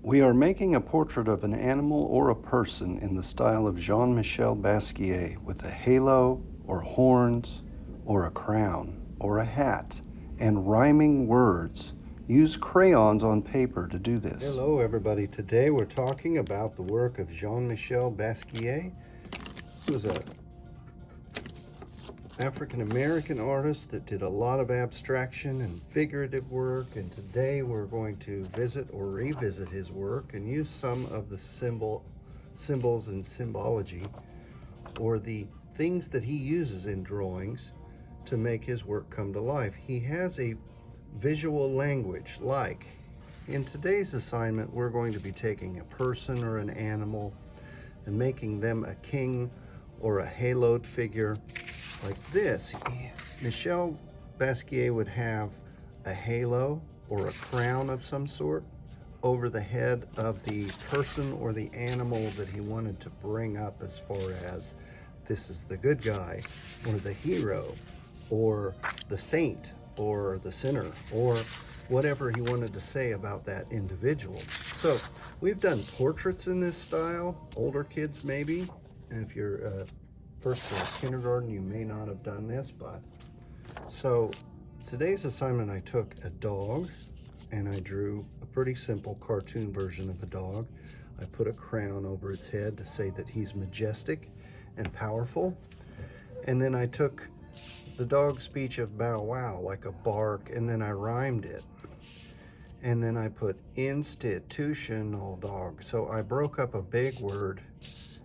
We are making a portrait of an animal or a person in the style of Jean-Michel Basquiat with a halo or horns or a crown or a hat and rhyming words. Use crayons on paper to do this. Hello everybody. Today we're talking about the work of Jean-Michel Basquiat. He was a African-American artist that did a lot of abstraction and figurative work, and today we're going to visit or revisit his work and use some of the symbols and symbology, or the things that he uses in drawings to make his work come to life. He has a visual language. Like in today's assignment, we're going to be taking a person or an animal and making them a king or a haloed figure. Like this, Michel Basquiat would have a halo or a crown of some sort over the head of the person or the animal that he wanted to bring up, as far as this is the good guy or the hero or the saint or the sinner or whatever he wanted to say about that individual. So we've done portraits in this style, older kids maybe, and if you're first or kindergarten, you may not have done this, but so today's assignment, I took a dog and I drew a pretty simple cartoon version of a dog. I put a crown over its head to say that he's majestic and powerful. And then I took the dog speech of bow wow, like a bark, and then I rhymed it. And then I put institutional dog. So I broke up a big word,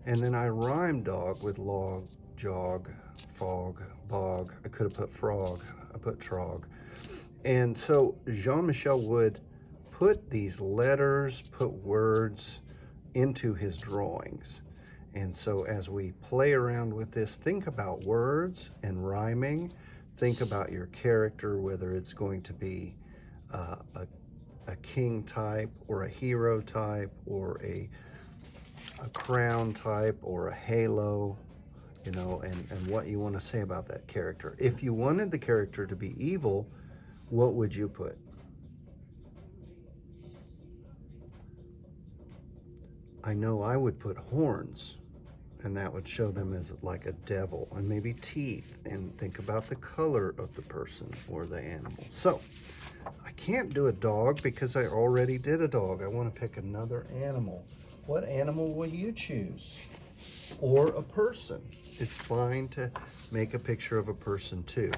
and then I rhymed dog with log, jog, fog, bog. I could have put frog. I put trog. And so Jean-Michel would put these letters, put words into his drawings. And so as we play around with this, think about words and rhyming. Think about your character, whether it's going to be a king type or a hero type or a crown type or a halo, you know, and what you want to say about that character. If you wanted the character to be evil, what would you put? I know I would put horns, and that would show them as like a devil, and maybe teeth, and think about the color of the person or the animal. So I can't do a dog because I already did a dog. I want to pick another animal. What animal will you choose? Or a person. It's fine to make a picture of a person too.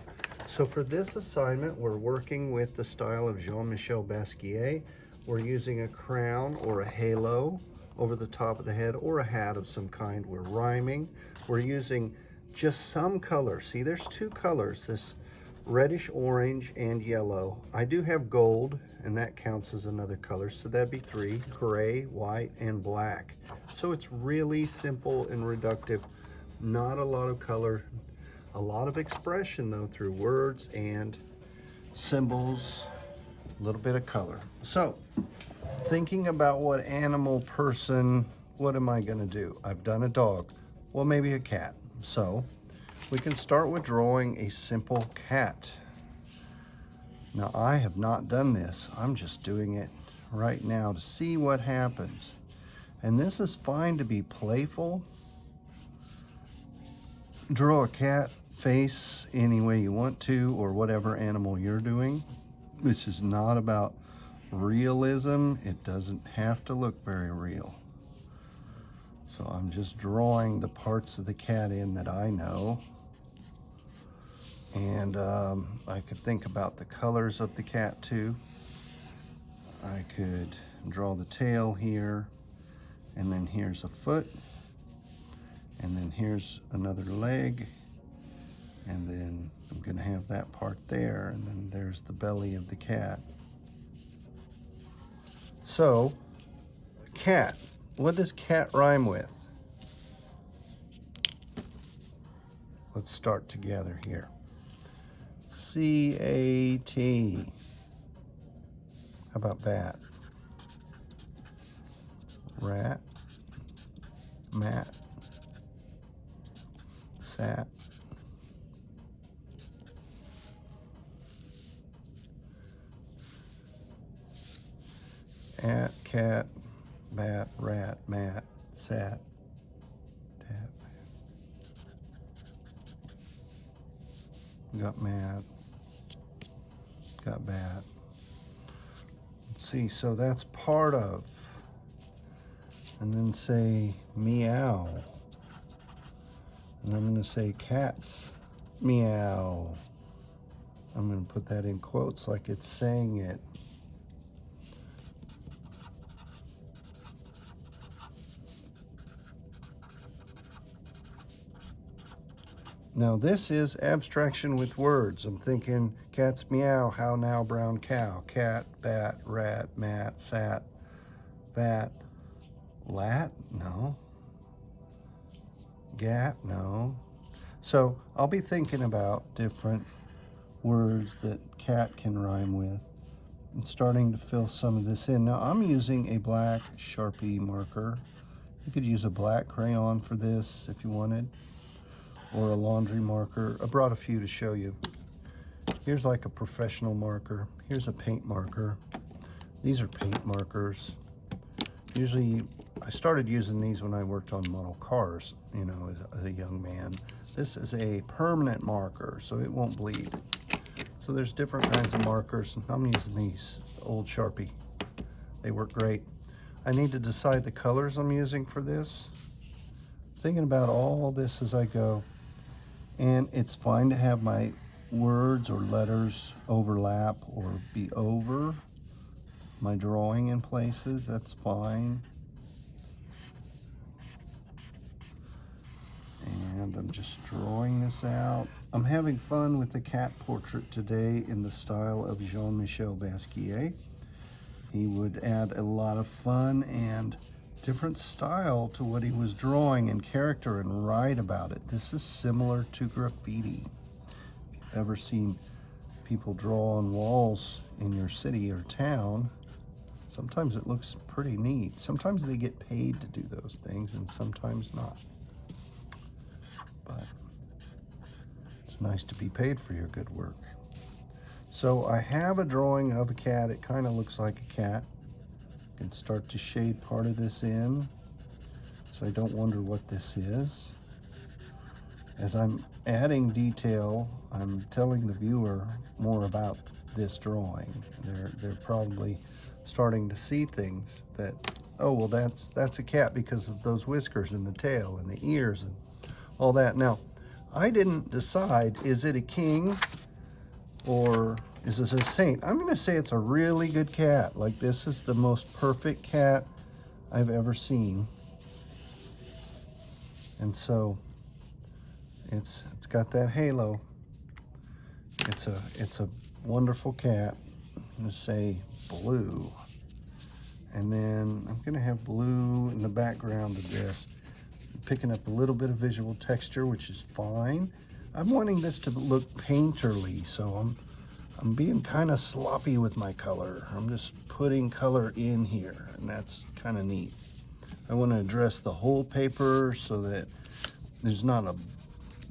So for this assignment, we're working with the style of Jean-Michel Basquiat. We're using a crown or a halo over the top of the head, or a hat of some kind. We're rhyming. We're using just some color. See, there's two colors, this reddish orange and yellow. I do have gold, and that counts as another color, so that'd be three: gray, white, and black. So it's really simple and reductive. Not a lot of color, a lot of expression though, through words and symbols, a little bit of color. So thinking about what animal, person, what am I gonna do? I've done a dog, well, maybe a cat. So we can start with drawing a simple cat. Now I have not done this. I'm just doing it right now to see what happens. And this is fine to be playful. Draw a cat face any way you want to, or whatever animal you're doing. This is not about realism. It doesn't have to look very real. So I'm just drawing the parts of the cat in that I know. And I could think about the colors of the cat too. I could draw the tail here, and then here's a foot, and then here's another leg, and then I'm gonna have that part there, and then there's the belly of the cat. So, cat, what does cat rhyme with? Let's start together here. C-A-T. How about bat? Rat, mat, sat, at, cat, bat, rat, mat, sat, tap. Got mat, got bat. Let's see, so that's part of. And then say meow. And I'm going to say cats meow. I'm going to put that in quotes like it's saying it. Now this is abstraction with words. I'm thinking cats meow, how now brown cow, cat, bat, rat, mat, sat, vat, lat, no. Gat, no. So I'll be thinking about different words that cat can rhyme with and starting to fill some of this in. Now I'm using a black Sharpie marker. You could use a black crayon for this if you wanted, or a laundry marker. I brought a few to show you. Here's like a professional marker. Here's a paint marker. These are paint markers. Usually, I started using these when I worked on model cars, you know, as a young man. This is a permanent marker, so it won't bleed. So there's different kinds of markers. I'm using these, old Sharpie. They work great. I need to decide the colors I'm using for this. Thinking about all this as I go. And it's fine to have my words or letters overlap or be over my drawing in places. That's fine. And I'm just drawing this out. I'm having fun with the cat portrait today in the style of Jean-Michel Basquiat. He would add a lot of fun and different style to what he was drawing and character and write about it. This is similar to graffiti. If you've ever seen people draw on walls in your city or town, sometimes it looks pretty neat. Sometimes they get paid to do those things and sometimes not. But it's nice to be paid for your good work. So I have a drawing of a cat. It kind of looks like a cat. I can start to shade part of this in so I don't wonder what this is. As I'm adding detail, I'm telling the viewer more about this drawing. They're probably starting to see things that, oh, well, that's a cat because of those whiskers and the tail and the ears and all that. Now, I didn't decide, is it a king or is this a saint? I'm going to say it's a really good cat. Like, this is the most perfect cat I've ever seen. And so it's got that halo. It's a wonderful cat. I'm going to say blue. And then I'm going to have blue in the background of this. I'm picking up a little bit of visual texture, which is fine. I'm wanting this to look painterly, so I'm being kind of sloppy with my color. I'm just putting color in here, and that's kind of neat. I want to address the whole paper so that there's not a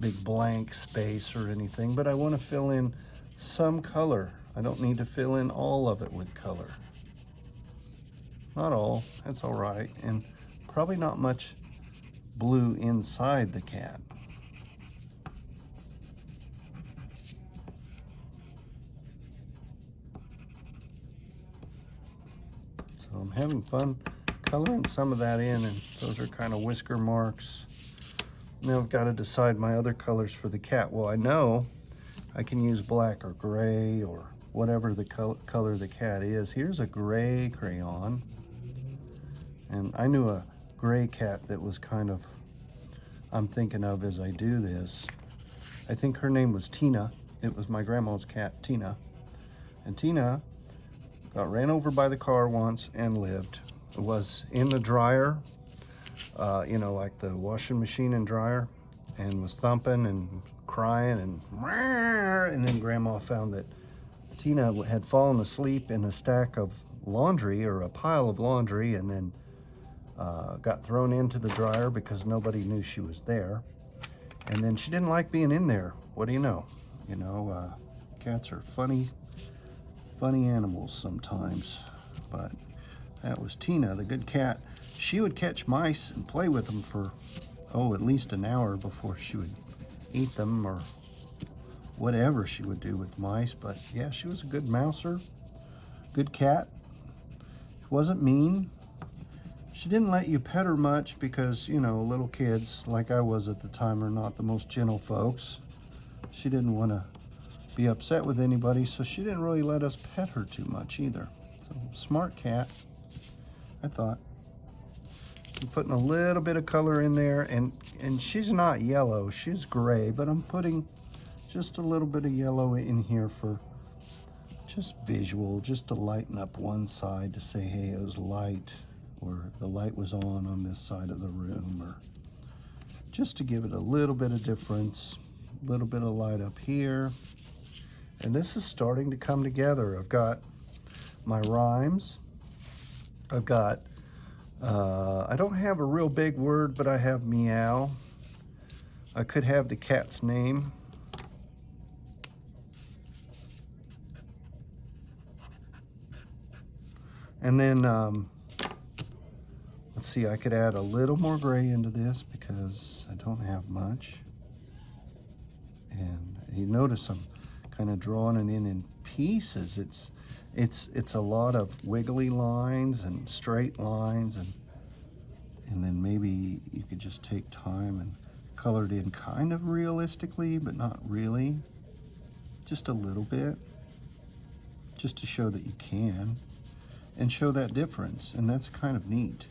big blank space or anything, but I want to fill in some color. I don't need to fill in all of it with color. Not all, that's all right. And probably not much blue inside the cat. So I'm having fun coloring some of that in, and those are kind of whisker marks. Now I've got to decide my other colors for the cat. Well, I know I can use black or gray or whatever the color the cat is. Here's a gray crayon. And I knew a gray cat that was kind of, I'm thinking of as I do this. I think her name was Tina. It was my grandma's cat, Tina. And Tina got ran over by the car once and lived. It was in the dryer, you know, like the washing machine and dryer, and was thumping and crying and then Grandma found that Tina had fallen asleep in a stack of laundry or a pile of laundry, and then got thrown into the dryer because nobody knew she was there. And then she didn't like being in there. What do you know? You know, cats are funny animals sometimes. But That was Tina, the good cat. She would catch mice and play with them for, at least an hour before she would eat them or whatever she would do with mice. But yeah, she was a good mouser, good cat. She wasn't mean. She didn't let you pet her much because, you know, little kids, like I was at the time, are not the most gentle folks. She didn't want to be upset with anybody, so she didn't really let us pet her too much either. So, smart cat, I thought. I'm putting a little bit of color in there, and she's not yellow, she's gray, but I'm putting just a little bit of yellow in here for just visual, just to lighten up one side to say, hey, it was light, or the light was on this side of the room, or just to give it a little bit of difference, a little bit of light up here. And this is starting to come together. I've got my rhymes. I've got, I don't have a real big word, but I have meow. I could have the cat's name. And then, let's see, I could add a little more gray into this because I don't have much. And you notice I'm kind of drawing it in pieces. It's a lot of wiggly lines and straight lines, and then maybe you could just take time and color it in kind of realistically, but not really. Just a little bit, just to show that you can, and show that difference, and that's kind of neat.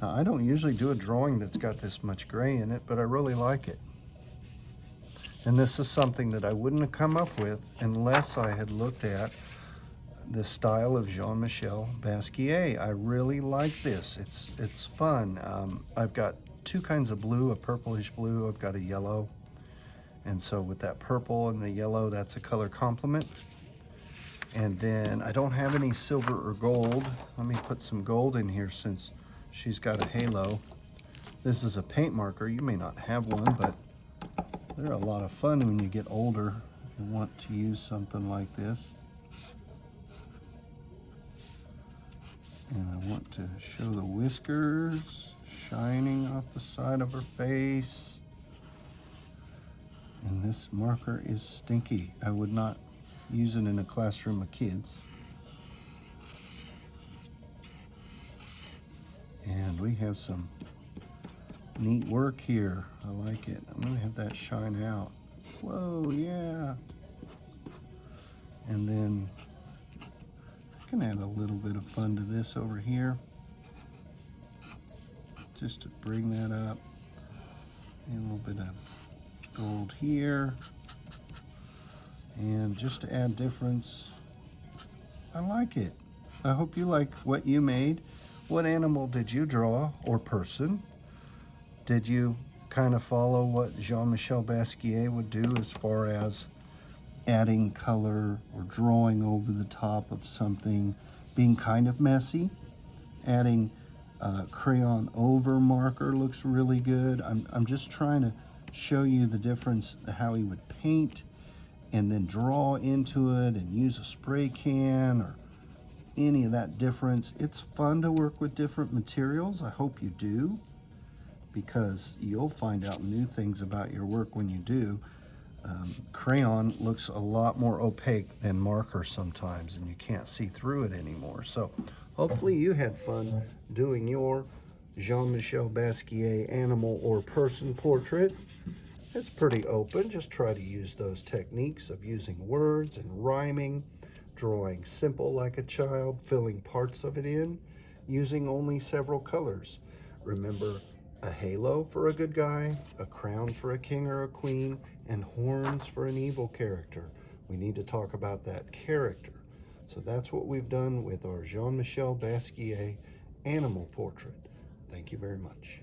Now, I don't usually do a drawing that's got this much gray in it, but I really like it. And this is something that I wouldn't have come up with unless I had looked at the style of Jean-Michel Basquiat. I really like this. It's fun. I've got two kinds of blue, a purplish blue, I've got a yellow. And so with that purple and the yellow, that's a color complement. And then I don't have any silver or gold. Let me put some gold in here since she's got a halo. This is a paint marker. You may not have one, but they're a lot of fun when you get older if you want to use something like this. And I want to show the whiskers shining off the side of her face. And this marker is stinky. I would not use it in a classroom of kids. And we have some neat work here. I like it. I'm gonna have that shine out. Whoa, yeah. And then I can add a little bit of fun to this over here, just to bring that up. And a little bit of gold here. And just to add difference. I like it. I hope you like what you made. What animal did you draw, or person? Did you kind of follow what Jean-Michel Basquiat would do as far as adding color or drawing over the top of something, being kind of messy? Adding crayon over marker looks really good. I'm just trying to show you the difference, how he would paint and then draw into it and use a spray can or any of that difference. It's fun to work with different materials. I hope you do, because you'll find out new things about your work when you do. Crayon looks a lot more opaque than marker sometimes, and you can't see through it anymore. So hopefully you had fun doing your Jean-Michel Basquiat animal or person portrait. It's pretty open. Just try to use those techniques of using words and rhyming, drawing simple like a child, filling parts of it in, using only several colors. Remember, a halo for a good guy, a crown for a king or a queen, and horns for an evil character. We need to talk about that character. So that's what we've done with our Jean-Michel Basquiat animal portrait. Thank you very much.